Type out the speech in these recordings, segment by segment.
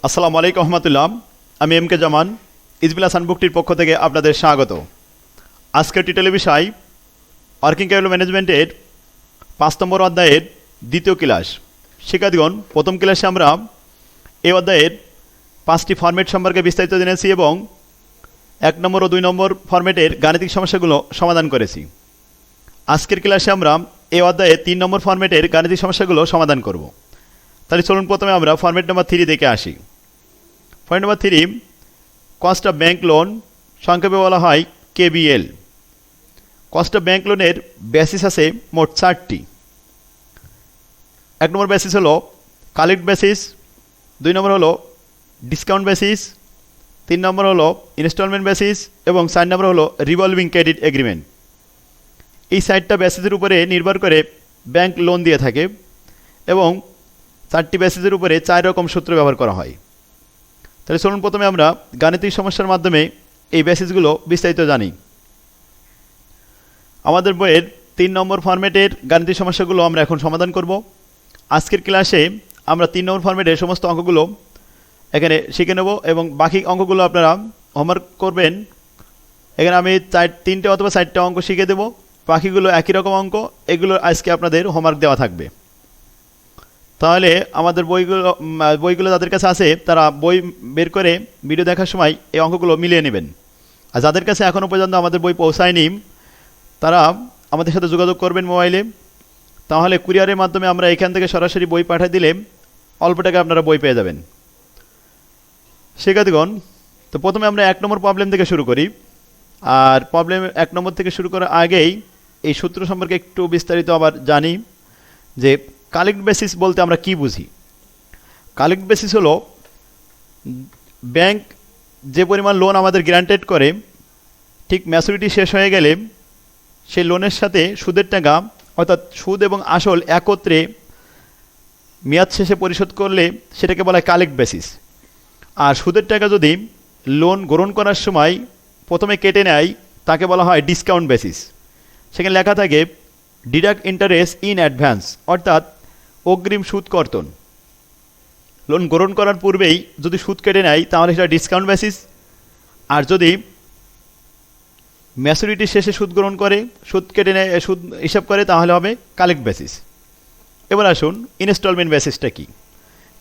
আসসালামু আলাইকুম রহমতুল্লাহ। আমি এম কে জামান, ইজবিলা সানবুকটির পক্ষ থেকে আপনাদের স্বাগত। আজকের টিটেলের বিষয় ওয়ার্কিং ক্যাপিটাল ম্যানেজমেন্টের 5 নম্বর অধ্যায়ের দ্বিতীয় ক্লাস। শিক্ষার্থীগণ, প্রথম ক্লাসে আমরা এই অধ্যায়ের 5টি ফরম্যাট সম্পর্কে বিস্তারিত জেনেছি এবং 1 নম্বর ও 2 নম্বর ফরম্যাটের গাণিতিক সমস্যাগুলো সমাধান করেছি। আজকের ক্লাসে আমরা এই অধ্যায়ে 3 নম্বর ফরম্যাটের গাণিতিক সমস্যাগুলো সমাধান করব। তাহলে চলুন প্রথমে আমরা ফরম্যাট নাম্বার 3 দেখে আসি। Point number 3, cost of bank loan, সংক্ষেপে বলা হয় কেবিএল। কস্ট অফ ব্যাংক লোনের বেসিস আছে মোট 4টি। 1 নম্বর বেসিস হলো কালেক্ট বেসিস, 2 নম্বর হলো ডিসকাউন্ট বেসিস, 3 নম্বর হলো ইনস্টলমেন্ট বেসিস এবং 4 নম্বর হলো রিভলভিং ক্রেডিট এগ্রিমেন্ট। এই 4টা বেসিসের উপরে নির্ভর করে ব্যাংক লোন দিয়ে থাকে এবং 4টি বেসিসের উপরে 4 রকম সূত্র ব্যবহার করা হয়। তাহলে চলুন প্রথমে আমরা গাণিতিক সমস্যার মাধ্যমে এই বেসিসগুলো বিস্তারিত জানি। আমাদের বইয়ের 3 নম্বর ফরম্যাটের গাণিতিক সমস্যাগুলো আমরা এখন সমাধান করব। আজকের ক্লাসে আমরা 3 নম্বর ফরম্যাটের সমস্ত অঙ্কগুলো এখানে শিখে নেব এবং বাকি অঙ্কগুলো আপনারা হোমওয়ার্ক করবেন। এখানে আমি 3টে অথবা 4টে অঙ্ক শিখে দেব, বাকিগুলো একই রকম অঙ্ক, এগুলো আজকে আপনাদের হোমওয়ার্ক দেওয়া থাকবে। তাহলে আমাদের বইগুলো যাদের কাছে আছে তারা বই বের করে ভিডিও দেখার সময় এই অঙ্কগুলো মিলিয়ে নেবেন। আর যাদের কাছে এখনও পর্যন্ত আমাদের বই পৌঁছায়নি তারা আমাদের সাথে যোগাযোগ করবেন মোবাইলে। তাহলে কুরিয়ারের মাধ্যমে আমরা এখান থেকে সরাসরি বই পাঠিয়ে দিলে অল্প টাকা আপনারা বই পেয়ে যাবেন। শিক্ষার্থীগণ, তো প্রথমে আমরা 1 নম্বর প্রবলেম থেকে শুরু করি। আর প্রবলেম 1 নম্বর থেকে শুরু করার আগেই এই সূত্র সম্পর্কে একটু বিস্তারিত আবার জানি যে কালেক্ট বেসিস বলতে আমরা কি বুঝি। কালেক্ট বেসিস হলো ব্যাংক যে পরিমাণ লোন আমাদের গ্যারান্টেড করে, ঠিক ম্যাচুরিটি শেষ হয়ে গেলে সেই লোনের সাথে সুদের টাকা অর্থাৎ সুদ এবং আসল একত্রে মেয়াদ শেষে পরিশোধ করলে সেটাকে বলা হয় কালেক্ট বেসিস। আর সুদের টাকা যদি লোন গ্রহণ করার সময় প্রথমে কেটে নেয় তাকে বলা হয় ডিসকাউন্ট বেসিস। সেখানে লেখা থাকে ডিডাক্ট ইন্টারেস্ট ইন অ্যাডভান্স, অর্থাৎ অগ্রিম সুদ কর্তন। লোন গ্রহণ করার পূর্বেই যদি সুদ কেটে নেয় তাহলে সেটা ডিসকাউন্ট বেসিস। আর যদি ম্যাচুরিটি শেষে সুদ গ্রহণ করে, সুদ কেটে নেয়, সুদ হিসাব করে, তাহলে হবে কালেক্ট বেসিস। এবার আসুন ইনস্টলমেন্ট বেসিসটা কি।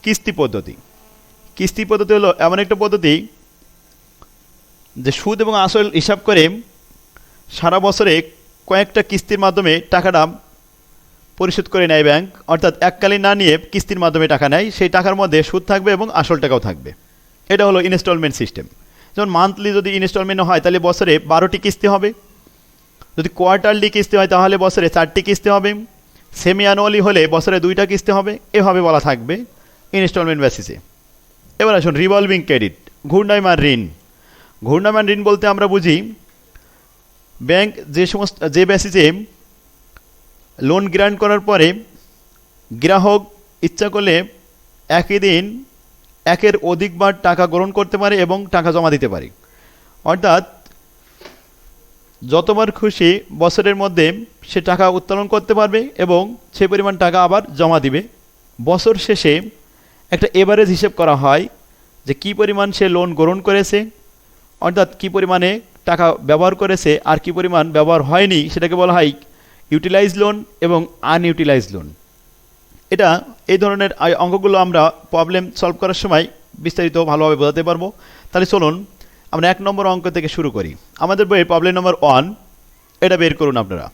কিস্তি পদ্ধতি। কিস্তি পদ্ধতি হলো এমন একটা পদ্ধতি যে সুদ এবং আসল হিসাব করে সারা বছরে কয়েকটা কিস্তির মাধ্যমে টাকাটা পরিশোধ করে নেয় ব্যাংক, অর্থাৎ এককালীন না নিয়ে কিস্তির মাধ্যমে টাকা নেয়। সেই টাকার মধ্যে সুদ থাকবে এবং আসল টাকাও থাকবে। এটা হলো ইনস্টলমেন্ট সিস্টেম। যেমন মান্থলি যদি ইনস্টলমেন্ট হয় তাহলে বছরে 12টি কিস্তি হবে, যদি কোয়ার্টারলি কিস্তি হয় তাহলে বছরে 4টি কিস্তি হবে, সেমি অ্যানুয়ালি হলে বছরে 2টা কিস্তি হবে। এভাবে বলা থাকবে ইনস্টলমেন্ট বেসিসে। এবার আসুন রিভলভিং ক্রেডিট, ঘূর্ণায়মান ঋণ। ঘূর্ণায়মান ঋণ বলতে আমরা বুঝি ব্যাংক যে বেসিসে লোন গ্রান্ট করার পরে গ্রাহক ইচ্ছা করলে একই দিন একের অধিকবার টাকা গ্রহণ করতে পারে এবং টাকা জমা দিতে পারে। অর্থাৎ যতবার খুশি বছরের মধ্যে সে টাকা উত্তোলন করতে পারবে এবং সে পরিমাণ টাকা আবার জমা দিবে। বছর শেষে একটা এভারেজ হিসেব করা হয় যে কী পরিমাণ সে লোন গ্রহণ করেছে, অর্থাৎ কী পরিমাণে টাকা ব্যবহার করেছে আর কী পরিমাণ ব্যবহার হয়নি, সেটাকে বলা হয় ইউটিলাইজ লোন এবং আনইউটিলাইজ লোন। এটা এই ধরনের অঙ্কগুলো আমরা প্রবলেম সলভ করার সময় বিস্তারিত ভালোভাবে বোঝাতে পারবো। তাহলে চলুন আমরা 1 নম্বর অঙ্ক থেকে শুরু করি। আমাদের বইয়ের প্রবলেম নম্বর 1 এটা বের করুন আপনারা।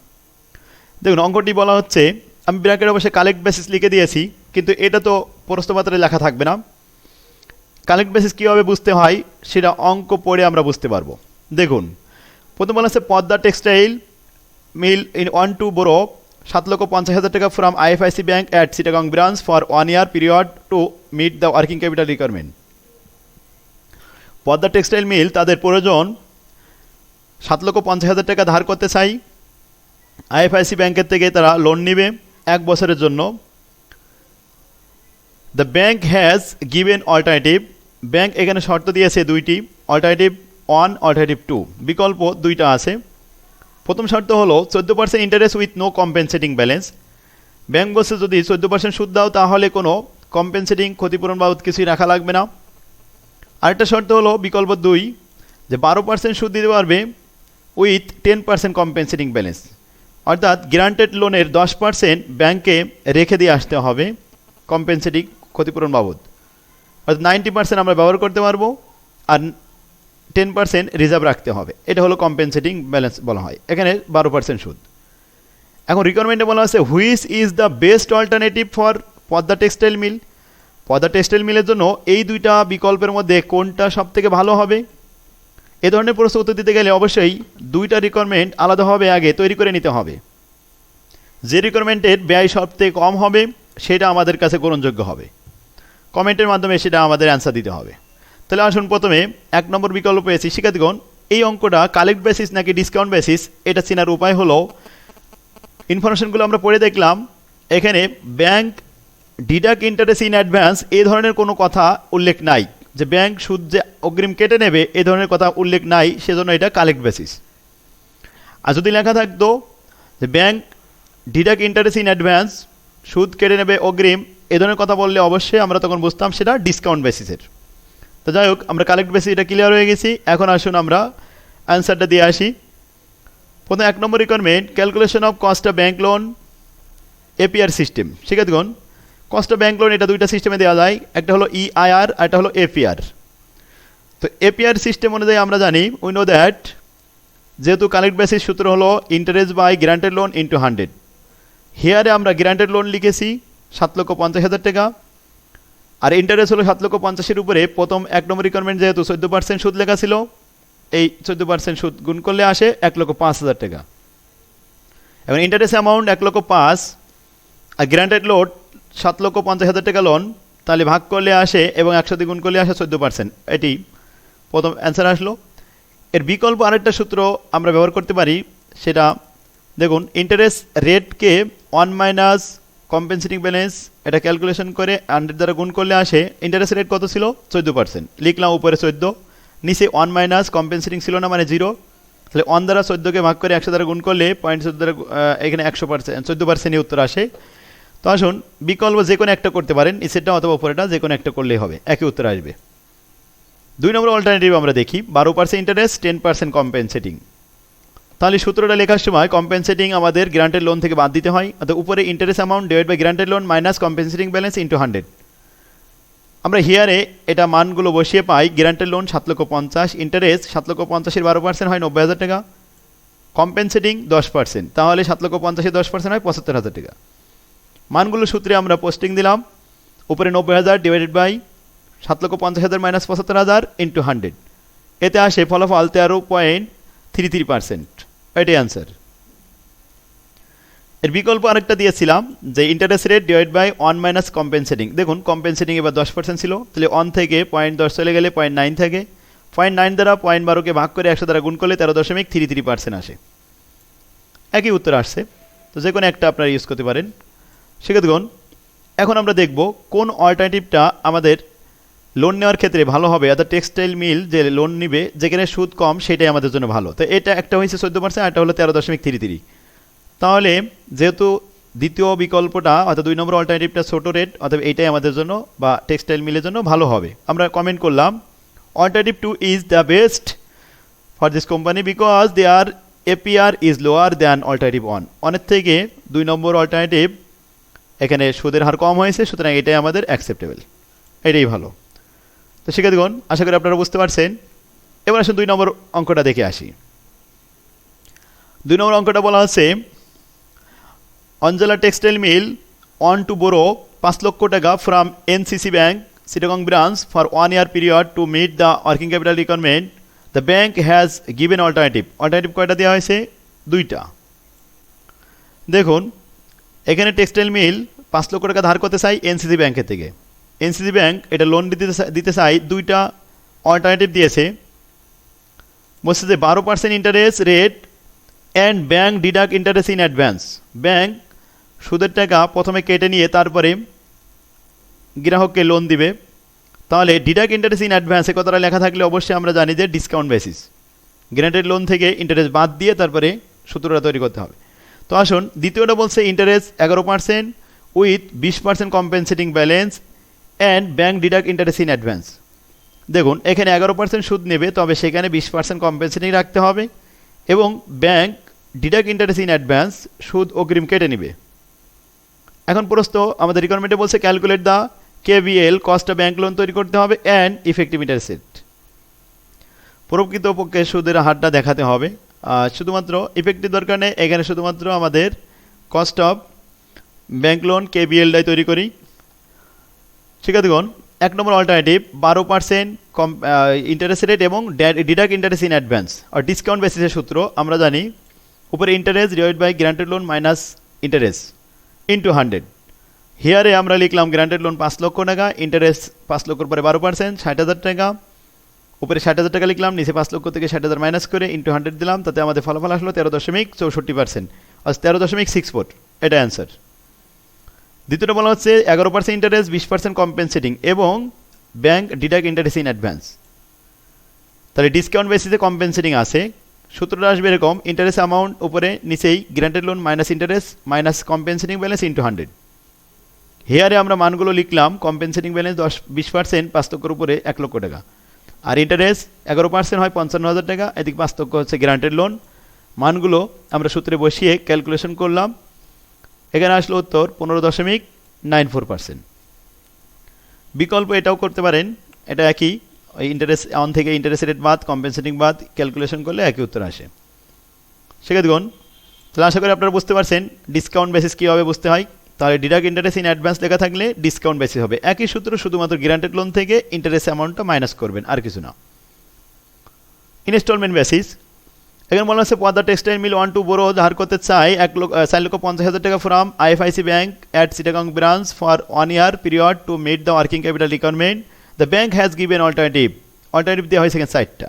দেখুন অঙ্কটি বলা হচ্ছে, আমি ব্র্যাকেট অবশ্যই কালেক্ট বেসিস লিখে দিয়েছি, কিন্তু এটা তো প্রশ্নপত্রে লেখা থাকবে না। কালেক্ট বেসিস কীভাবে বুঝতে হয় সেটা অঙ্ক পড়ে আমরা বুঝতে পারবো। দেখুন প্রথম বলা হচ্ছে Padma textile mill in 1 to borrow 7,50,000 টাকা from IFIC bank at Chittagong branch for 1 year period to meet the working capital requirement. Padma textile mill তাদের প্রয়োজন 7,50,000 টাকা ধার করতে চাই, আইএফআইসি ব্যাংকের থেকে তারা লোন নেবে 1 বছরের জন্য। The bank has given alternative, bank এখানে শর্ত দিয়েছে 2টি, অল্টারনেটিভ 1, অল্টারনেটিভ 2, বিকল্প 2টা আছে। প্রথম শর্ত হলো 14% interest with no compensating balance. Bank বলছে যদি 14% সুদ দাও তাহলে কোনো কম্পেনসেটিং ক্ষতিপূরণ বাবদ কিছুই রাখা লাগবে না। আরেকটা শর্ত হলো বিকল্প 2 যে 12% সুদ দিতে পারবে উইথ 10% কম্পেনসেটিং ব্যালেন্স, অর্থাৎ গ্রান্টেড লোনের 10% ব্যাংকে রেখে দিয়ে আসতে হবে কম্পেনসেটিং ক্ষতিপূরণ বাবদ, অর্থাৎ 90% আমরা ব্যবহার করতে পারবো আর 10% রিজার্ভ রাখতে হবে। এটা হলো কম্পেনসেটিং ব্যালেন্স বলা হয়, এখানে 12% সুদ। এখন রিকোয়ারমেন্টে বলা আছে which is the best alternative for Padma textile mill. Padma textile মিলের জন্য এই দুইটা বিকল্পের মধ্যে কোনটা সবথেকে ভালো হবে। এ ধরনের প্রশ্ন উত্তর দিতে গেলে অবশ্যই দুইটা রিকোয়ারমেন্ট আলাদাভাবে আগে তৈরি করে নিতে হবে। যে রিকোয়ারমেন্টের ব্যয় সবথেকে কম হবে সেটা আমাদের কাছে গ্রহণযোগ্য হবে, কমেন্টের মাধ্যমে সেটা আমাদের অ্যান্সার দিতে হবে। তাহলে আসুন প্রথমে 1 নম্বর বিকল্প পেয়েছি। শিক্ষার্থীগণ, এই অঙ্কটা কালেক্ট বেসিস নাকি ডিসকাউন্ট বেসিস এটা চেনার উপায় হলো ইনফরমেশনগুলো আমরা পড়ে দেখলাম। এখানে bank deduct interest in advance এই ধরনের কোনো কথা উল্লেখ নাই, যে ব্যাংক সুদ যে অগ্রিম কেটে নেবে এই ধরনের কথা উল্লেখ নাই, সেজন্য এটা কালেক্ট বেসিস। আর যদি লেখা থাকতো যে bank deduct interest in advance সুদ কেটে নেবে অগ্রিম এই ধরনের কথা বললে অবশ্যই আমরা তখন বুঝতাম সেটা ডিসকাউন্ট বেসিসের। তো যাই হোক, আমরা কালেক্ট বেসিস এটা ক্লিয়ার হয়ে গেছি। এখন আসুন আমরা অ্যান্সারটা দিয়ে আসি। প্রথমে 1 নম্বর requirement calculation of cost of bank loan APR system. শিক্ষার্থীগণ, কস্ট অফ ব্যাংক লোন এটা দুইটা সিস্টেমে দেওয়া যায়, একটা হলো ইআইআর আর একটা হলো এপিআর। তো এপিআর সিস্টেম অনুযায়ী আমরা জানি উই নো দ্যাট যেহেতু কালেক্ট বেসিস সূত্র হলো interest by granted loan into 100। হিয়ারে আমরা গ্রান্টেড লোন লিখেছি 7,50,000 টাকা, আর ইন্টারেস্ট হলো 7,50,000 উপরে প্রথম 1 নম্বর রিকোয়ারমেন্ট যেহেতু 14% সুদ লেখা ছিল, এই 14% সুদ গুণ করলে আসে 1,05,000 টাকা। এবং ইন্টারেস্ট অ্যামাউন্ট 1,05,000 আর গ্রান্টেড লোন 7,50,000 টাকা লোন, তাহলে ভাগ করলে আসে এবং 100 দিয়ে গুণ করলে আসে 14%। এটি প্রথম অ্যান্সার আসলো। এর বিকল্প আরেকটা সূত্র আমরা ব্যবহার করতে পারি, সেটা দেখুন ইন্টারেস্ট রেটকে 1 মাইনাস কম্পেনসেটিং ব্যালেন্স এটা ক্যালকুলেশন করে 100 দ্বারা গুণ করলে আসে ইন্টারেস্ট রেট কত ছিল 14%। লিখলাম উপরে 14, নিচে 1 মাইনাস কম্পেনসেটিং ছিল না মানে 0, তাহলে 1 দ্বারা 14কে ভাগ করে 100 দ্বারা গুণ করলে 0.14 দ্বারা এখানে 100% 14%ই উত্তর আসে। তো আসুন বিকল্প যে কোনো একটা করতে পারেন, নিচেরটা অথবা উপরেটা যে কোনো একটা করলেই হবে, একই উত্তর আসবে। 2 নম্বর অল্টারনেটিভ আমরা দেখি 12% ইন্টারেস্ট 10% কম্পেনসেটিং। তাহলে সূত্রটা লেখার সময় কম্পেনসেটিং আমাদের গ্রান্টেড লোন থেকে বাদ দিতে হয়, অর্থাৎ উপরে interest amount divide by granted loan minus compensating balance into 100। আমরা হিয়ারে এটা মানগুলো বসিয়ে পাই গ্রান্টেড লোন 7,50,000, ইন্টারেস্ট 7,50,000 12% হয় 90,000 টাকা, কম্পেনসেটিং 10%, তাহলে 7,50,000 10% হয় 75,000 টাকা। মানগুলো সূত্রে আমরা পোস্টিং দিলাম, উপরে 90,000 ডিভাইডেড বাই 7,50,000 মাইনাস 75,000 ইন্টু 100, এতে আসে ফলাফল 13.33%। এটাই অ্যান্সার। এর বিকল্প আরেকটা দিয়েছিলাম যে interest rate divide by 1 minus compensating. দেখুন কম্পেনসেটিং এবার 10% ছিল, তাহলে 1 থেকে 0.10 চলে গেলে 0.9 থাকে, 0.9 দ্বারা 0.12কে ভাগ করে 100 দ্বারা গুণ করলে 13.33% আসে, একই উত্তর আসছে। তো যে কোনো একটা আপনারা ইউজ করতে পারেন। শিক্ষার্থীগণ, এখন আমরা দেখব কোন অল্টারনেটিভটা আমাদের লোন নেওয়ার ক্ষেত্রে ভালো হবে, অর্থাৎ টেক্সটাইল মিল যে লোন নিবে যেখানে সুদ কম সেটাই আমাদের জন্য ভালো। তো এটা একটা হয়েছে 14%, আর একটা হলো 13.33। তাহলে যেহেতু দ্বিতীয় বিকল্পটা অর্থাৎ 2 নম্বর অল্টারনেটিভটা ছোট রেট, অর্থাৎ এইটাই আমাদের জন্য বা টেক্সটাইল মিলের জন্য ভালো হবে। আমরা কমেন্ট করলাম alternative 2 is the best for this company because their APR is lower than alternative 1। অনেক থেকে 2 নম্বর অল্টারনেটিভ এখানে সুদের হার কম হয়েছে, সুতরাং এটাই আমাদের অ্যাকসেপ্টেবল, এটাই ভালো। তো শিক্ষার্থীগণ, আশা করি আপনারা বুঝতে পারছেন। এবার আসুন 2 নম্বর অঙ্কটা দেখে আসি। 2 নম্বর অঙ্কটা বলা আছে Anjala textile mill want to borrow 5 lakh টাকা from NCC bank Chittagong branch for 1 year period to meet the working capital requirement. The bank has given alternative. Alternative কয়টা দেওয়া হয়েছে? 2টা। দেখুন এখানে টেক্সটাইল মিল 5 লক্ষ টাকা ধার করতে চাই এনসিসি ব্যাংকের থেকে। এনসিসি ব্যাংক এটা লোন দিতে চাই, 2টা অল্টারনেটিভ দিয়েছে। বলছে যে 12% interest rate and bank deduct interest in advance. Bank সুদের টাকা প্রথমে কেটে নিয়ে তারপরে গ্রাহককে লোন দিবে। তাহলে ডিডাক্ট ইন্টারেস্ট ইন অ্যাডভান্স এ কথাটা লেখা থাকলে অবশ্যই আমরা জানি যে ডিসকাউন্ট বেসিস, গ্রান্টেড লোন থেকে ইন্টারেস্ট বাদ দিয়ে তারপরে সূত্রটা তৈরি করতে হবে। তো আসুন দ্বিতীয়টা বলছে interest 11% with 20% compensating balance and bank deduct interest in advance. দেখুন এখানে 11% সুদ নেবে, তবে সেখানে 20% কম্পেনসেটিং রাখতে হবে এবং bank deduct interest in advance, সুদ অগ্রিম কেটে নেবে। এখন প্রশ্ন আমাদের রিকোয়ারমেন্টে বলছে calculate the KBL, cost of bank loan তৈরি করতে হবে, অ্যান্ড ইফেক্টিভ ইন্টারেস্ট রেট। প্রকৃতপক্ষে সুদের হারটা দেখাতে হবে, শুধুমাত্র ইফেক্টিভ দরকার নেই, এখানে শুধুমাত্র আমাদের কস্ট অফ ব্যাংক লোন কেবিএলটাই তৈরি করি। শিক্ষার্থীগণ, 1 নম্বর অল্টারনেটিভ 12% ইন্টারেস্ট রেট এবং ডিডাক্ট ইন্টারেস্ট ইন অ্যাডভান্স আর ডিসকাউন্ট বেসিসের সূত্র আমরা জানি, উপরে interest divide by granted loan minus interest into 100। হিয়ারে আমরা লিখলাম গ্রান্টেড লোন 5 লক্ষ টাকা, ইন্টারেস্ট 5 লক্ষর পরে 12%, 60,000 টাকা। উপরে 60,000 টাকা লিখলাম, নিচে 5 লক্ষ থেকে 60,000 মাইনাস করে ইন্টু 100 দিলাম, তাতে আমাদের ফলাফল আসলো 13.64%, আর 13.64, এটা অ্যান্সার। দ্বিতীয়টা বলা হচ্ছে 11% ইন্টারেস্ট, 20% কম্পেনসেটিং এবং bank deduct interest in advance. তাহলে ডিসকাউন্ট বেসিসে কম্পেনসেটিং আছে, সূত্রটা আসবে এরকম, ইন্টারেস্ট অ্যামাউন্ট উপরে নিচেই granted loan minus interest minus compensating balance into 100। হেয়ারে আমরা মানগুলো লিখলাম, কম্পেনসেটিং ব্যালেন্স 20% 5 লক্ষর উপরে 1 লক্ষ টাকা, আর ইন্টারেস্ট 11% হয় 55,000 টাকা, এদিকে 5 লক্ষ হচ্ছে গ্রান্টেড লোন। মানগুলো আমরা সূত্রে বসিয়ে ক্যালকুলেশন করলাম, এখানে আসলো উত্তর 15.94%। বিকল্প এটাও করতে পারেন, এটা একই, ইন্টারেস্ট অন থেকে ইন্টারেস্ট রেট বাদ কম্পেনসেটিং বাদ ক্যালকুলেশন করলে একই উত্তর আসে। শিক্ষার্থীগণ, তাহলে আশা করি আপনারা বুঝতে পারছেন ডিসকাউন্ট বেসিস কীভাবে বুঝতে হয়। তাহলে ডিডাক্ট ইন্টারেস্ট ইন অ্যাডভান্স লেখা থাকলে ডিসকাউন্ট বেসিস হবে, একই সূত্র, শুধুমাত্র গ্রান্টেড লোন থেকে ইন্টারেস্ট অ্যামাউন্টটা মাইনাস করবেন, আর কিছু না। ইনস্টলমেন্ট বেসিস, এখানে বলা হচ্ছে Padma textile mill want to borrow ধার করতে চাই 4,50,000 টাকা from IFIC bank at Chittagong branch for 1 year period to meet the working capital requirement. The bank has given alternative দেওয়া হয়েছে এখানে 4টা।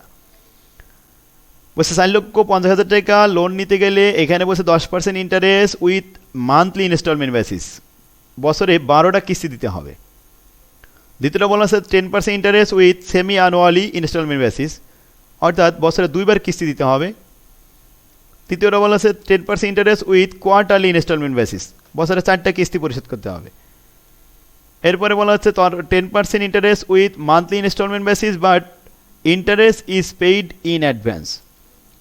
বলছে 4,50,000 টাকা লোন নিতে গেলে এখানে বলছে 10% interest with monthly instalment basis, বছরে 12টা কিস্তি দিতে হবে। দ্বিতীয়টা বলা হচ্ছে 10% interest with semi annually instalment basis, অর্থাৎ বছরে 2বার কিস্তি দিতে হবে। তৃতীয়টা বলা হচ্ছে 10% interest with quarterly instalment basis, বছরে 4টা কিস্তি পরিশোধ করতে হবে। এরপরে বলা হচ্ছে 10% interest with monthly instalment basis but interest is paid in advance,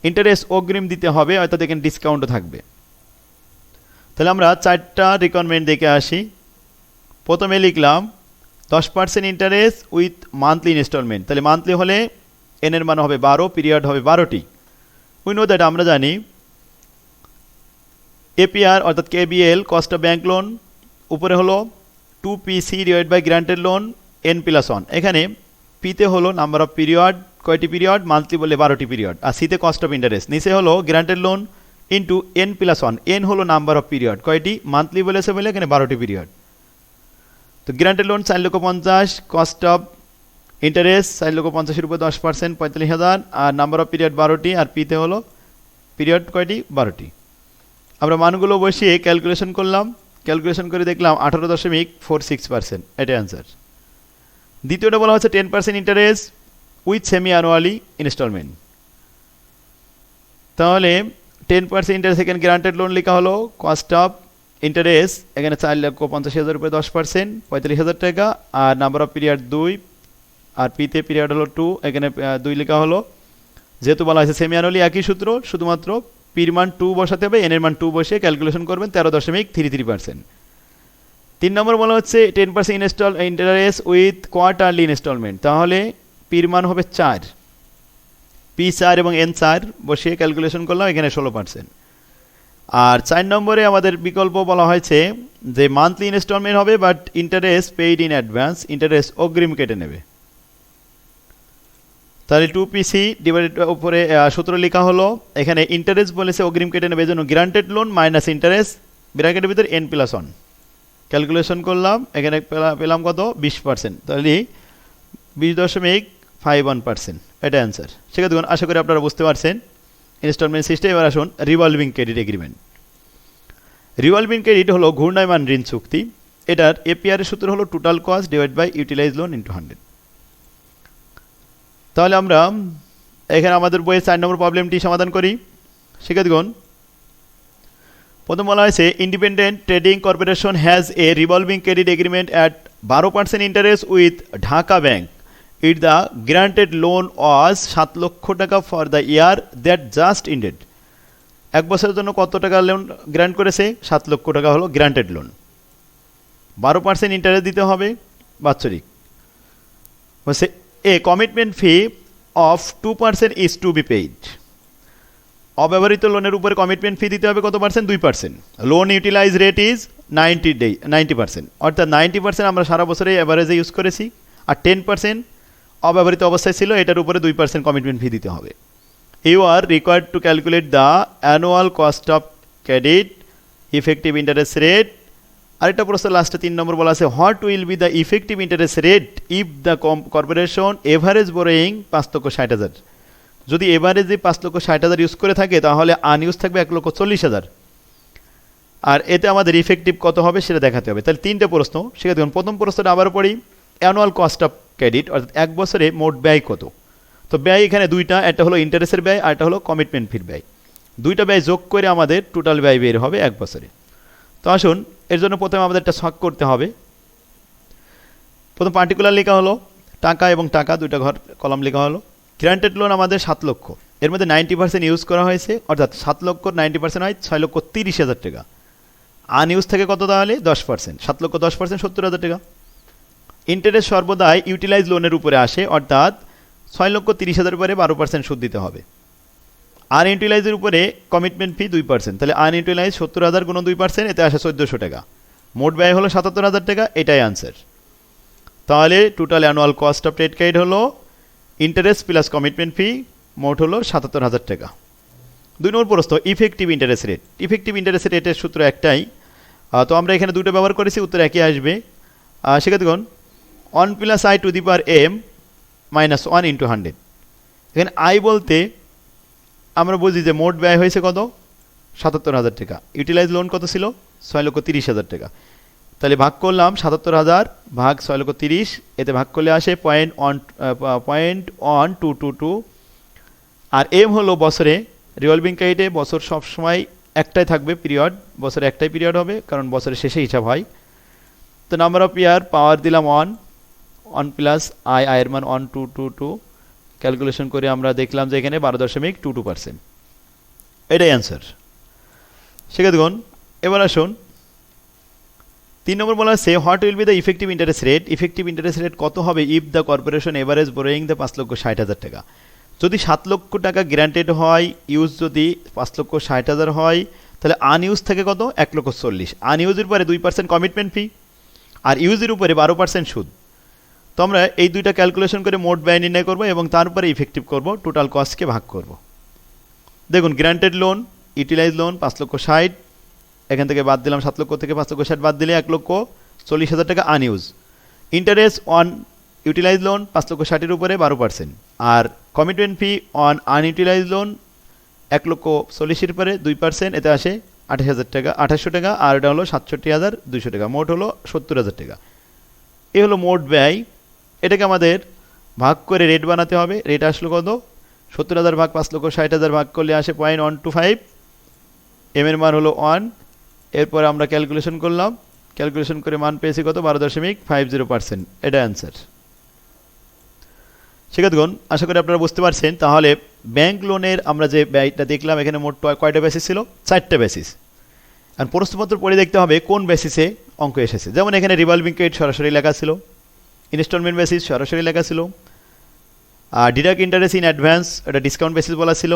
interest অগ্রিম দিতে হবে, অর্থাৎ এখানে ডিসকাউন্টও থাকবে। তাহলে আমরা 4টা রিকোয়ারমেন্ট দেখে আসি। প্রথমে লিখলাম 10% ইন্টারেস্ট উইথ মান্থলি ইনস্টলমেন্ট, তাহলে মান্থলি হলে এন এর মান হবে 12, পিরিয়ড হবে 12টি। উই নো দ্যাট, আমরা জানি এপিআর অর্থাৎ KBL cost of bank loan, উপরে হলো 2PC divide by granted loan N+1, এখানে পিতে হলো নাম্বার অফ পিরিয়ড, কয়টি পিরিয়ড, মান্থলি বলে 12টি পিরিয়ড, আর সিতে কস্ট অফ ইন্টারেস্ট, নিচে হলো granted loan into N+1, N হলো নাম্বার অফ পিরিয়ড, কয়টি, মান্থলি বলেছে বলে এখানে 12টি পিরিয়ড। তো granted loan 4,50,000, cost of interest 4,50,000 উপর 10% 45,000, আর নাম্বার অফ পিরিয়ড 12টি, আর পিতে হলো পিরিয়ড কয়টি, 12টি। আমরা মানগুলো বসিয়ে ক্যালকুলেশন করলাম, ক্যালকুলেশন করে দেখলাম 18.46%, এটা অ্যান্সার। দ্বিতীয়টা বলা হচ্ছে 10% interest with semi annually instalment, তাহলে 10% ইন্টারেস্ট এখানে গ্রান্টেড লোন লেখা হলো, কস্ট অফ ইন্টারেস্ট এখানে 4,50,000 উপরে 10% 45,000 টাকা, আর নাম্বার অফ পিরিয়ড 2, আর পিতে পিরিয়ড হলো 2, এখানে 2 লেখা হলো। যেহেতু বলা হয়েছে সেমি অ্যানুয়ালি, একই সূত্র, শুধুমাত্র পির মান 2 বসাতে হবে, এন এর মান 2 বসে ক্যালকুলেশন করবেন 13.33%। 3 নম্বর বলা হচ্ছে 10% ইন্টারেস্ট উইথ কোয়ার্টারলি ইনস্টলমেন্ট, তাহলে পির মান হবে 4, P4 এবং N4 বসিয়ে ক্যালকুলেশন করলাম, এখানে 16%। আর 4 নম্বরে আমাদের বিকল্প বলা হয়েছে যে মান্থলি ইনস্টলমেন্ট হবে but interest paid in advance, interest অগ্রিম কেটে নেবে। তাহলে 2PC ডিভাইডেড উপরে সূত্র লেখা হলো, এখানে ইন্টারেস্ট বলেছে অগ্রিম কেটে নেবে, জন্য গ্রান্টেড লোন মাইনাস ইন্টারেস্ট ব্র্যাকেটের ভিতরে N+1 ক্যালকুলেশন করলাম, এখানে পেলাম কত, 20%, তাহলে 20.51%, এটা অ্যান্সার। সেক্ষেত্রে আশা করি আপনারা বুঝতে পারছেন ইনস্টলমেন্ট সিস্টেম। এবার আসুন revolving credit agreement. Revolving credit হলো ঘূর্ণায়মান ঋণ চুক্তি, এটার এপিআর এর সূত্র হলো total cost divide by utilised loan into 100। তাহলে আমরা এখানে আমাদের বইয়ের 4 নম্বর প্রবলেমটি সমাধান করি। শিক্ষার্থীগণ, প্রথম বলা হয়েছে independent trading corporation has a revolving credit agreement at 12% interest with Dhaka bank it the granted loan was 7 lakh টাকা for the year that just ended. এক বছরের জন্য কত টাকা লোন গ্রান্ট করেছে? 7 লক্ষ টাকা হলো গ্রান্টেড লোন। 12% ইন্টারেস্ট দিতে হবে বাৎসরিক। বলছে a commitment fee of 2% is to be paid. অব্যবহৃত লোনের উপরে কমিটমেন্ট ফি দিতে হবে কত percent? 2%। Loan utilised rate is 90%, অর্থাৎ 90% আমরা সারা বছরে অ্যাভারেজে ইউজ করেছি, আর 10% অব্যবহৃত অবস্থায় ছিল, এটার উপরে 2% কমিটমেন্ট ফি দিতে হবে। You are required to calculate the annual cost of credit, effective interest rate. আরেকটা প্রশ্ন লাস্টে 3 নম্বর বলা আছে, what will be the effective interest rate if the corporation average borrowing 5,60,000। যদি এভারেজে 5,60,000 ইউজ করে থাকে তাহলে আনইউজ থাকবে 1,40,000। আর এতে আমাদের ইফেক্টিভ কত হবে সেটা দেখাতে হবে। তাহলে 3টে প্রশ্ন। সেটা দেখুন, প্রথম প্রশ্নটা আবার পড়ি, অ্যানুয়াল কস্ট অফ ক্রেডিট, অর্থাৎ এক বছরে মোট ব্যয় কত। তো ব্যয় এখানে দুইটা, একটা হলো ইন্টারেস্টের ব্যয় আর একটা হলো কমিটমেন্ট ফির ব্যয়। দুইটা ব্যয় যোগ করে আমাদের টোটাল ব্যয় বের হবে এক বছরে। তো আসুন, এর জন্য প্রথমে আমাদের একটা ছক করতে হবে। প্রথম পার্টিকুলার লেখা হলো, টাকা এবং টাকা দুইটা কলাম লেখা হলো। গ্রান্টেড লোন আমাদের 7 লক্ষ, এর মধ্যে 90% ইউজ করা হয়েছে, অর্থাৎ 7 লক্ষর 90% হয় 6,30,000 টাকা। আনইউজ থেকে কত তাহলে? 10%। 7 লক্ষ 10% 70,000 টাকা। ইন্টারেস্ট সর্বদাই ইউটিলাইজ লোনের উপরে আসে, অর্থাৎ 6,30,000 উপরে 12% সুদ দিতে হবে। আনইউটিলাইজের উপরে কমিটমেন্ট ফি 2%, তাহলে আনইউটিলাইজ 70,000 গুণ 2%, এতে আসে 1,400 টাকা। মোট ব্যয় হলো 77,000 টাকা, এটাই আনসার। তাহলে total annual cost of trade credit হলো ইন্টারেস্ট প্লাস কমিটমেন্ট ফি, মোট হলো 77,000 টাকা। 2 নম্বর প্রশ্ন, effective interest rate. Effective interest রেটের সূত্র একটাই, তো আমরা এখানে দুটো ব্যবহার করেছি, উত্তর একই আসবে। সেক্ষেত্রে দেখুন, 1 + i to the power m - 1 × 100। এখানে আই বলতে আমরা বুঝি যে মোট ব্যয় হয়েছে কত? 77,000 টাকা। ইউটিলাইজ লোন কত ছিল? 6,30,000 টাকা। তাহলে ভাগ করলাম 77,000 ভাগ 6,30,000, এতে ভাগ করলে আসে 0.1222। আর এম হলো বছরে, রিভলভিং ক্রেডিটে বছর সবসময় একটাই থাকবে পিরিয়ড, বছরে একটাই পিরিয়ড হবে, কারণ বছরের শেষে হিসাব হয়। তো নাম্বার অফ ইয়ার পাওয়ার দিলাম 1 + i, এর মান 1222। ক্যালকুলেশন করে আমরা দেখলাম যে এখানে 12.22%, এটাই অ্যান্সার। সেক্ষেত্রে দেখুন, এবার আসুন 3 নম্বর বলা আছে, what will be the effective interest rate. Effective interest rate কত হবে if the corporation average borrowing the 5,60,000 টাকা। যদি 7 লক্ষ টাকা গ্রান্টেড হয়, ইউজ যদি 5,60,000 হয়, তাহলে আনইউজ থাকে কত? 1,40,000। আনইউজের পরে 2% কমিটমেন্ট ফি, আর ইউজের উপরে 12% সুদ। তো আমরা এই দুইটা ক্যালকুলেশন করে মোট ব্যয় নির্ণয় করব এবং তারপরে ইফেক্টিভ করব, টোটাল কস্টকে ভাগ করব। দেখুন, গ্রান্টেড লোন, ইউটিলাইজ লোন 5,60,000, এখান থেকে বাদ দিলাম 7 লক্ষ থেকে 5,60,000 বাদ দিলে 1,40,000 টাকা unused. Interest on utilised loan 5,60,000 উপরে 12%, আর commitment fee on unutilised loan 1,40,000 উপরে 2%, এতে আসে 28,000 টাকা, 2800 টাকা, আর এটা হলো 67,200 টাকা। মোট হলো 70,000 টাকা। এ হলো মোট ব্যয়। এটাকে আমাদের ভাগ করে রেট বানাতে হবে। রেট আসলো কত? 70,000 ভাগ 5,60,000 ভাগ করলে আসে 0.125। এম এর মান হলো 1। এরপর আমরা ক্যালকুলেশন করলাম, ক্যালকুলেশন করে মান পেয়েছি কত? 12.50%, এটা অ্যান্সার। সেক্ষেত্রে আশা করি আপনারা বুঝতে পারছেন। তাহলে ব্যাংক লোনের আমরা যে ব্যয়টা দেখলাম, এখানে মোট কয়টা বেসিস ছিল? 4টে বেসিস। আর প্রশ্নপত্র পড়ে দেখতে হবে কোন বেসিসে অঙ্ক এসেছে। যেমন এখানে রিভলভিং ক্রেডিট সরাসরি লেখা ছিল, ইনস্টলমেন্ট বেসিস সরাসরি লেখা ছিল, আর ডিডাক্ট ইন্টারেস্ট ইন অ্যাডভান্স এটা ডিসকাউন্ট বেসিস বলা ছিল,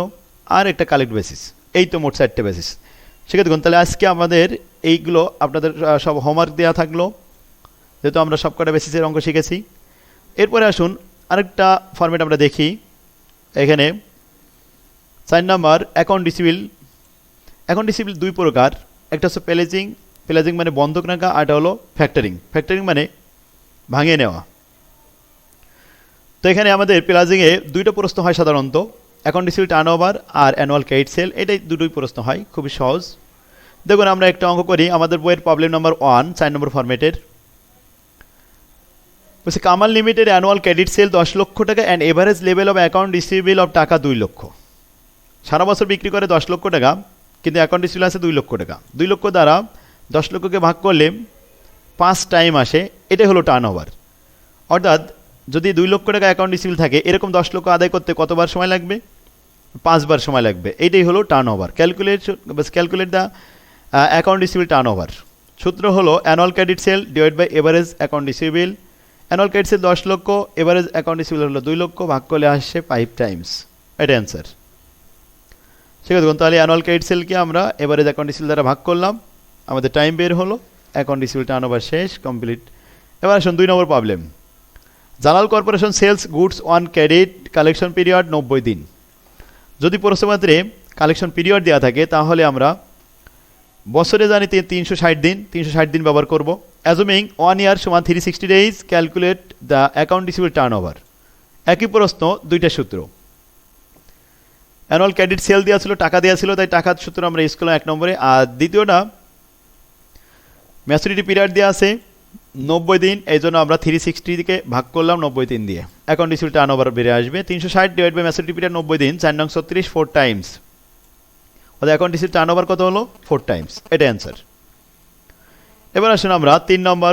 আর একটা কালেক্ট বেসিস। এই তো মোট 4টে বেসিস। সেক্ষেত্রে তাহলে আজকে আমাদের এইগুলো আপনাদের সব হোমওয়ার্ক দেওয়া থাকলো, যেহেতু আমরা সব কটা বেসিসের অঙ্ক শিখেছি। এরপরে আসুন আরেকটা ফরম্যাট আমরা দেখি। এখানে 4 নম্বর, অ্যাকাউন্ট রিসিভেবল। অ্যাকাউন্ট রিসিভেবল 2 প্রকার, একটা হচ্ছে প্লেজিং, প্লেজিং মানে বন্ধক রাখা, আর এটা হলো ফ্যাক্টরিং, ফ্যাক্টরিং মানে ভাঙিয়ে নেওয়া। তো এখানে আমাদের প্লেজিংয়ে 2টা প্রশ্ন হয় সাধারণত, অ্যাকাউন্ট রিসিভেবল টার্নওভার আর অ্যানুয়াল ক্রেডিট সেল, এটাই দুটোই প্রশ্ন হয়, খুবই সহজ। দেখুন আমরা একটা অঙ্ক করি, আমাদের বইয়ের প্রবলেম নাম্বার 1, 4 নম্বর ফরম্যাটের। বলছে Kamal limited annual credit sale 10 লক্ষ টাকা and average level of account receivable of টাকা 2 লক্ষ। সারা বছর বিক্রি করে 10 লক্ষ টাকা, কিন্তু অ্যাকাউন্ট রিসিভেবল আছে 2 লক্ষ টাকা। 2 লক্ষ দ্বারা 10 লক্ষকে ভাগ করলে 5 টাইম আসে, এটাই হলো টার্নওভার। অর্থাৎ যদি 2 লক্ষ টাকা অ্যাকাউন্ট রিসিভেবল থাকে, এরকম 10 লক্ষ আদায় করতে কতবার সময় লাগবে? 5 বার সময় লাগবে। এইটাই হলো turnover. Calculate the account receivable turnover. সূত্র হলো annual credit sale divide by average account receivable. Annual credit sale 10 lakh, average account receivable হলো 2 লক্ষ, ভাগ করলে আসছে 5 টাইমস। এটা অ্যান্সার। ঠিক আছে, তাহলে অ্যানুয়াল ক্রেডিট সেলকে আমরা এভারেজ অ্যাকাউন্ট রিসিভেবল দ্বারা ভাগ করলাম, আমাদের টাইম বের হলো, অ্যাকাউন্ট রিসিভেবল টার্ন ওভার শেষ, কমপ্লিট। এবার আসুন 2 নম্বর problem. Jalal corporation sales goods on credit, collection period 90 দিন। যদি প্রশ্নপত্রে কালেকশন পিরিয়ড দেওয়া থাকে তাহলে আমরা বছরে জানি 360 দিন, 360 দিন ব্যবহার করব। অ্যাজুমিং 1 ইয়ার সমান 360 days, calculate the account receivable turn over. একই প্রশ্ন, দুইটা সূত্র। অ্যানুয়াল ক্রেডিট সেল দেওয়া ছিল, টাকা দেওয়া ছিল, তাই টাকার সূত্র আমরা ইউজ করলাম 1 নম্বরে। আর দ্বিতীয়টা ম্যাচুরিটি পিরিয়ড দেওয়া আছে 90 দিন, এই জন্য আমরা 360 দিকে ভাগ করলাম 90 দিন দিয়ে, অ্যাকাউন্ট রিসিভেবল টার্ন ওভার বেড়ে আসবে। 360 ডিভাইড বাই ম্যাচুরিটি পিরিয়ড 90 দিন, 4 নং 36, 4 টাইমস। ওদের অ্যাকাউন্ট রিসিভেবল টার্ন ওভার কত হলো? 4 টাইমস। এটা অ্যান্সার। এবার আসুন আমরা 3 নম্বর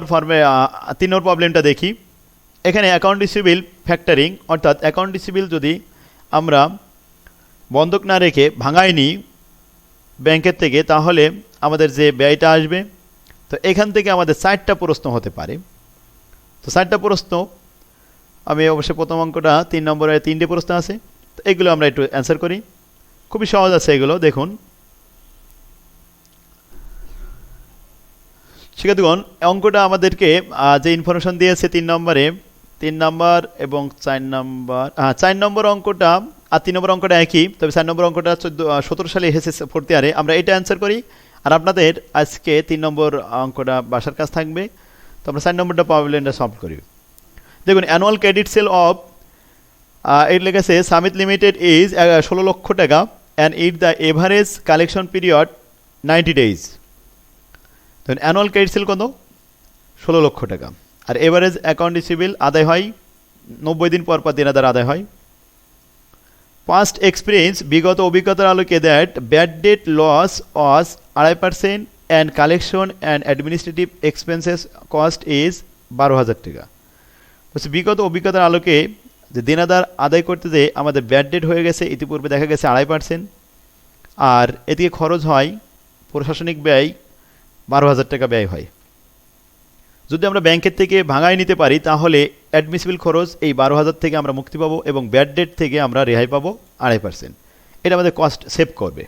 প্রবলেমটা দেখি। এখানে অ্যাকাউন্ট রিসিভেবল ফ্যাক্টরিং, অর্থাৎ অ্যাকাউন্ট রিসিভেবল যদি আমরা বন্ধক না রেখে ভাঙাই নিই ব্যাংকের থেকে, তাহলে আমাদের যে ব্যয়টা আসবে, তো এখান থেকে আমাদের 4টা প্রশ্ন হতে পারে। তো 4টা প্রশ্ন, আমি অবশ্যই প্রথম অঙ্কটা 3 নম্বরে 3টে প্রশ্ন আছে, তো এগুলো আমরা একটু অ্যান্সার করি। খুবই সহজ আছে এগুলো, দেখুন। শিক্ষার্থীগণ, অঙ্কটা আমাদেরকে যে ইনফরমেশন দিয়েছে 3 নম্বরে, 3 নম্বর এবং 4 নম্বর, 4 নম্বর অঙ্কটা আর 3 নম্বর অঙ্কটা একই, তবে 4 নম্বর অঙ্কটা 17 সালে এসেছে 4th ইয়ারে। আমরা এটা অ্যান্সার করি, আর আপনাদের আজকে 3 নম্বর অঙ্কটা বাসার কাজ থাকবে। তো আমরা 4 নম্বরটা প্রবলেমটা সলভ করি। দেখুন, অ্যানুয়াল ক্রেডিট সেল অফ, এর লেগেছে সামিট লিমিটেড ইজ 16 লক্ষ টাকা, and it the average collection period 90 days. তো অ্যানুয়াল ক্রেডিট সেল কত? 16 লক্ষ টাকা। আর এভারেজ অ্যাকাউন্ট রিসিভেবল আদায় হয় 90 দিন পর পর দেনাদার আদায় হয়। পাস্ট এক্সপিরিয়েন্স, বিগত অভিজ্ঞতার আলোকে that bad debt loss was 2.5% and collection and administrative expenses cost is 12,000 টাকা। বলছে বিগত অভিজ্ঞতার আলোকে যে দেনাদার আদায় করতে যে আমাদের ব্যাড ডেট হয়ে গেছে, ইতিপূর্বে দেখা গেছে 2.5%, আর এদিকে খরচ হয় প্রশাসনিক ব্যয় 12,000 টাকা ব্যয় হয়। যদি আমরা ব্যাংকের থেকে ভাঙায় নিতে পারি তাহলে অ্যাডমিসিবল খরচ এই 12,000 থেকে আমরা মুক্তি পাবো, এবং ব্যাড ডেট থেকে আমরা রেহাই পাবো 2.5%। এটা আমাদের কস্ট সেভ করবে।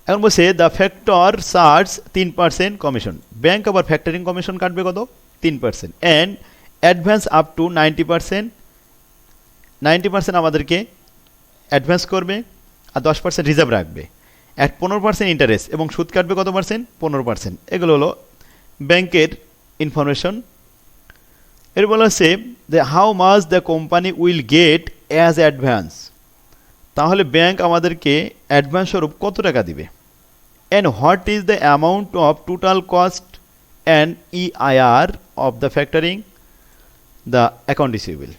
এখন বলছে the factor charge 3% commission. Bank আবার ফ্যাক্টরিং কমিশন কাটবে কত? 3%, অ্যান্ড অ্যাডভান্স আপ টু 90%। 90% আমাদেরকে অ্যাডভান্স করবে, আর 10% রিজার্ভ রাখবে। 15% ইন্টারেস্ট, এবং সুদ কাটবে কত পার্সেন্ট? 15%। এগুলো হলো ব্যাংকের ইনফরমেশন। এর বলা হচ্ছে যে how much the company will get as advance. তাহলে ব্যাংক আমাদেরকে অ্যাডভান্স স্বরূপ কত টাকা দিবে? And what is the amount of total cost and EIR of the factoring the account receivable.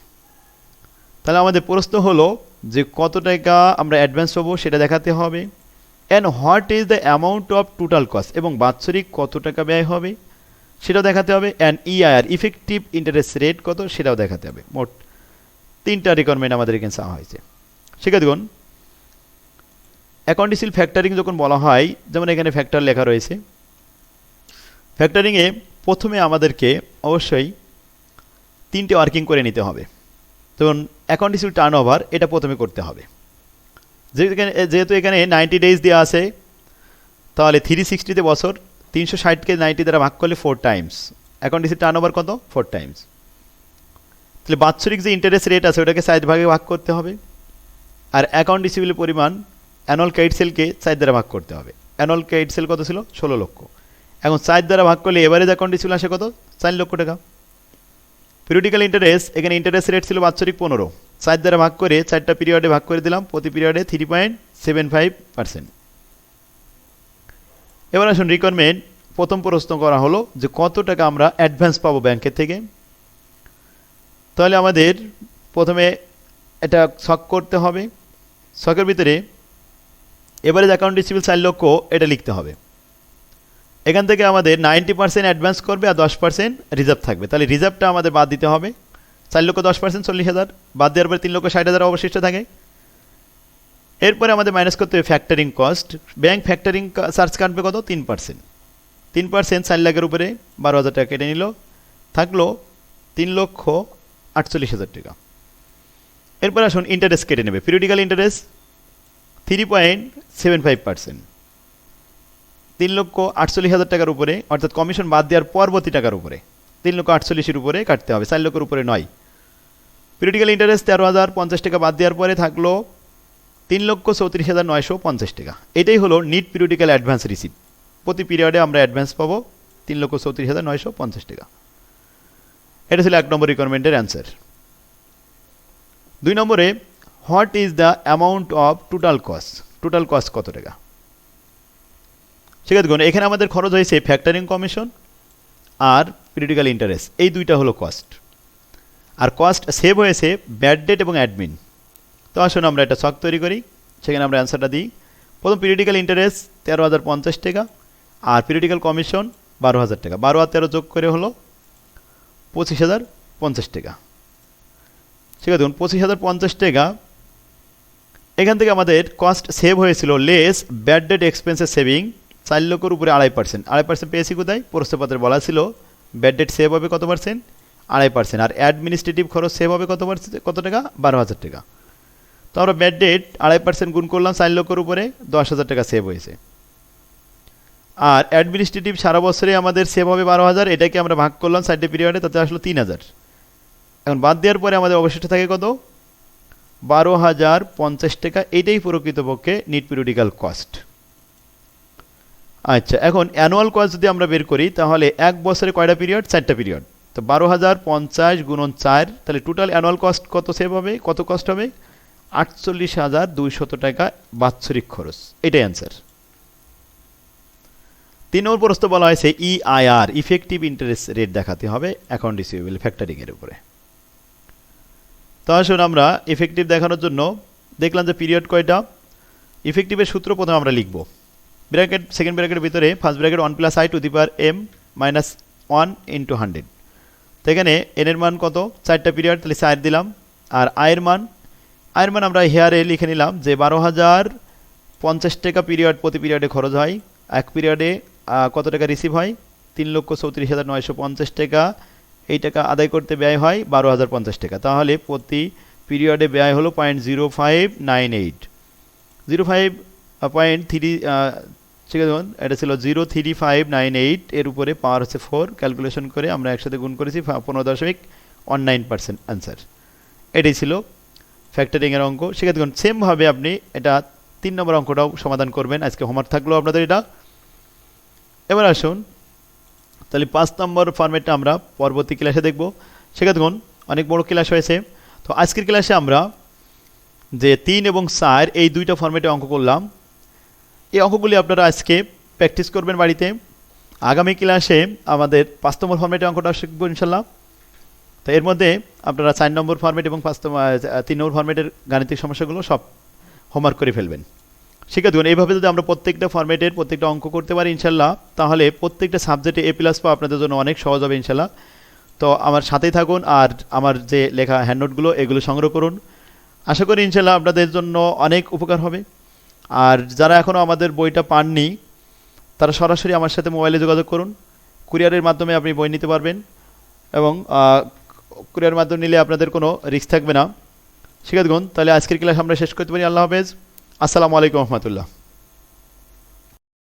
তাহলে আমাদের প্রশ্ন হলো যে কত টাকা আমরা অ্যাডভান্স পাবো সেটা দেখাতে হবে, and what is the amount of total cost, এবং বাৎসরিক কত টাকা ব্যয় হবে সেটাও দেখাতে হবে, and EIR effective interest rate কত সেটাও দেখাতে হবে। মোট 3টা রিকোয়ারমেন্ট আমাদের এখানে চাওয়া হয়েছে। শিক্ষার্থীগণ, অ্যাকাউন্ট রিসিভেবল ফ্যাক্টরিং যখন বলা হয়, যেমন এখানে ফ্যাক্টর লেখা রয়েছে, ফ্যাক্টরিংয়ে প্রথমে আমাদেরকে অবশ্যই 3টে ওয়ার্কিং করে নিতে হবে। যেমন অ্যাকাউন্ট রিসিভেবল টার্ন ওভার, এটা প্রথমে করতে হবে। যেহেতু এখানে 90 ডেজ দেওয়া আছে, তাহলে 360 বছর, 360কে 90 দ্বারা ভাগ করলে 4 Times. Account receivable turn over কত? 4 টাইমস। তাহলে বাৎসরিক যে ইন্টারেস্ট রেট আছে ওটাকে 4 ভাগে ভাগ করতে হবে, আর অ্যাকাউন্ট রিসিভেবলের পরিমাণ অ্যানুয়াল ক্রেডিট সেলকে 4 দ্বারা ভাগ করতে হবে। অ্যানুয়াল ক্রেডিট সেল কত ছিল? 16 লক্ষ। এখন 4 দ্বারা ভাগ করলে এভারেজ অ্যাকাউন্ট রিসিভেবল আসে কত? 4 লক্ষ টাকা। পিরিয়ডিক্যাল ইন্টারেস্ট, এখানে ইন্টারেস্ট রেট ছিল বাৎসরিক 15, 4 দ্বারা ভাগ করে 4টা পিরিয়ডে ভাগ করে দিলাম, প্রতি পিরিয়ডে 3.75%। এবার আসুন রিকোয়ারমেন্ট, প্রথম প্রশ্ন করা হলো যে কত টাকা আমরা অ্যাডভান্স পাবো ব্যাংকের থেকে। তাহলে আমাদের প্রথমে এটা ছক করতে হবে। ছকের ভিতরে এভারেজ অ্যাকাউন্ট রিসিভেবল 4 লক্ষ, এটা লিখতে হবে। এখান থেকে আমাদের 90% অ্যাডভান্স করবে, আর 10% রিজার্ভ থাকবে। তাহলে রিজার্ভটা আমাদের বাদ দিতে হবে। 4,10% 40,000, বাদ দেওয়ার পরে 3,60,000 অবশিষ্ট থাকে। এরপরে আমাদের মাইনাস করতে হবে factoring cost. Bank factoring charge কাটবে কত? 3%। 3% 4 লাখের উপরে 12,000 টাকা কেটে নিল, থাকলো 3,48,000 টাকা। এরপর আসুন ইন্টারেস্ট কেটে নেবে। পিরিয়ডিক্যাল ইন্টারেস্ট 3.75%, 3,48,000 টাকার উপরে, অর্থাৎ কমিশন বাদ দেওয়ার পরবর্তী টাকার উপরে 3,48,000 উপরে কাটতে হবে, 4 লক্ষের উপরে নয়। পিরিয়ডিক্যাল ইন্টারেস্ট 13,050 টাকা বাদ দেওয়ার পরে থাকলো 3,34,950 টাকা। এটাই হলো নিট পিরিয়ডিক্যাল অ্যাডভান্স রিসিভ। প্রতি পিরিয়ডে আমরা অ্যাডভান্স পাবো 3,34,950 টাকা। এটা ছিল 1 নম্বর রিকোয়ারমেন্টের অ্যান্সার। 2 নম্বরে, what is the amount of total cost? Total cost কত টাকা? ঠিক আছে, এখানে আমাদের খরচ হয়েছে ফ্যাক্টরিং কমিশন আর পিরিয়ডিক্যাল ইন্টারেস্ট, এই দুইটা হলো কস্ট। আর কস্ট সেভ হয়েছে ব্যাড ডেট এবং অ্যাডমিন। তো আসুন আমরা একটা ছক তৈরি করি, সেখানে আমরা অ্যান্সারটা দিই। প্রথম পিরিয়ডিক্যাল ইন্টারেস্ট 13,050 টাকা, আর পিরিয়ডিক্যাল কমিশন 12,000 টাকা। 12 আর 13 যোগ করে হলো 25,050 টাকা। ঠিক আছে, 25,050 টাকা। এখান থেকে আমাদের কস্ট সেভ হয়েছিল লেস ব্যাড ডেট এক্সপেন্সের সেভিং 4 লক্ষের উপরে 2.5%। 2.5% পেয়েছি কোথায়? প্রশ্নপত্রে বলা ছিল ব্যাড ডেট সেভ হবে কত পার্সেন্ট? 2.5%। আর অ্যাডমিনিস্ট্রেটিভ খরচ সেভ হবে কত টাকা? 12,000 টাকা। তো আমরা ব্যাড ডেট 2.5% গুণ করলাম 4 লক্ষের উপরে, 10,000 টাকা সেভ হয়েছে। আর অ্যাডমিনিস্ট্রেটিভ সারা বছরে আমাদের সেভ হবে 12,000, এটাকে আমরা ভাগ করলাম 4টে পিরিয়ডে, তাতে আসলো 3,000। এখন বাদ দেওয়ার পরে আমাদের অবশিষ্ট থাকে কত? 12,050 টাকা। এইটাই প্রকৃতপক্ষে নিট পিরিয়ডিক্যাল কস্ট। আচ্ছা, এখন অ্যানুয়াল কস্ট যদি আমরা বের করি, তাহলে এক বছরে কয়টা পিরিয়ড? 4টা পিরিয়ড। তো 12,050 গুণন 4, তাহলে টোটাল অ্যানুয়াল কস্ট কত সেভ হবে? কত কস্ট হবে? 48,200 টাকা বাৎসরিক খরচ। এটাই অ্যান্সার। 3 নম্বর প্রশ্ন বলা হয়েছে ইআইআর, ইফেক্টিভ ইন্টারেস্ট রেট দেখাতে হবে অ্যাকাউন্ট রিসিভেবল ফ্যাক্টরিংয়ের উপরে। তো আসুন আমরা ইফেক্টিভ দেখানোর জন্য দেখলাম যে পিরিয়ড কয়টা। ইফেক্টিভের সূত্র প্রথমে আমরা লিখব। ব্র্যাকেট, সেকেন্ড ব্র্যাকেটের ভিতরে first bracket 1 + i to the power m minus 1 into 100। তো এখানে n এর মান কত? 4টা পিরিয়ড, তাহলে 4 দিলাম। আর আয়ের মান আমরা হেয়ারে লিখে নিলাম যে 12,050 টাকা পিরিয়ড, প্রতি পিরিয়ডে খরচ হয়। এক পিরিয়ডে কত টাকা রিসিভ হয়? 3,34,950 টাকা। এই টাকা আদায় করতে ব্যয় হয় 12,050 টাকা। তাহলে প্রতি পিরিয়ডে ব্যয় হলো 0.0598, 05.3, ঠিক আছে, এটা ছিল 03598, এর উপরে পাওয়ার হচ্ছে 4। ক্যালকুলেশন করে আমরা একসাথে গুণ করেছি 15.19% অ্যান্সার। এটাই ছিল ফ্যাক্টরিংয়ের অঙ্ক। সেক্ষেত্রে সেমভাবে আপনি এটা 3 নম্বর অঙ্কটাও সমাধান করবেন। আজকে হোমওয়ার্ক থাকলো আপনাদের এটা। এবার আসুন তাহলে 5 নম্বর ফরম্যাটটা আমরা পরবর্তী ক্লাসে দেখব। সেক্ষেত্রে অনেক বড় ক্লাস হয়েছে। তো আজকের ক্লাসে আমরা যে 3 এবং 4 এই দুইটা ফরম্যাটে অঙ্ক করলাম, এই অঙ্কগুলি আপনারা আজকে প্র্যাকটিস করবেন বাড়িতে। আগামী ক্লাসে আমাদের 5 নম্বর ফরম্যাটে অঙ্কটা শিখব ইনশাল্লাহ। তো এর মধ্যে আপনারা 4 নম্বর ফরম্যাট এবং 3 নম্বর ফরম্যাটের গাণিতিক সমস্যাগুলো সব হোমওয়ার্ক করে ফেলবেন। শিক্ষার্থীগণ, এইভাবে যদি আমরা প্রত্যেকটা ফরম্যাটের প্রত্যেকটা অঙ্ক করতে পারি ইনশাল্লাহ, তাহলে প্রত্যেকটা সাবজেক্টে A+ পাওয়া আপনাদের জন্য অনেক সহজ হবে ইনশাল্লাহ। তো আমার সাথেই থাকুন, আর আমার যে লেখা হ্যান্ডনোটগুলো এগুলো সংগ্রহ করুন। আশা করি ইনশাল্লাহ আপনাদের জন্য অনেক উপকার হবে। আর যারা এখনও আমাদের বইটা পাননি, তারা সরাসরি আমার সাথে মোবাইলে যোগাযোগ করুন। কুরিয়ারের মাধ্যমে আপনি বই নিতে পারবেন, এবং কুরিয়ারের মাধ্যমে নিলে আপনাদের কোনো রিস্ক থাকবে না। শিক্ষার্থীগণ, তাহলে আজকের ক্লাস আমরা শেষ করতে পারি। আল্লাহ হাফেজ, আসসালামু আলাইকুম রহমতুল্লাহ।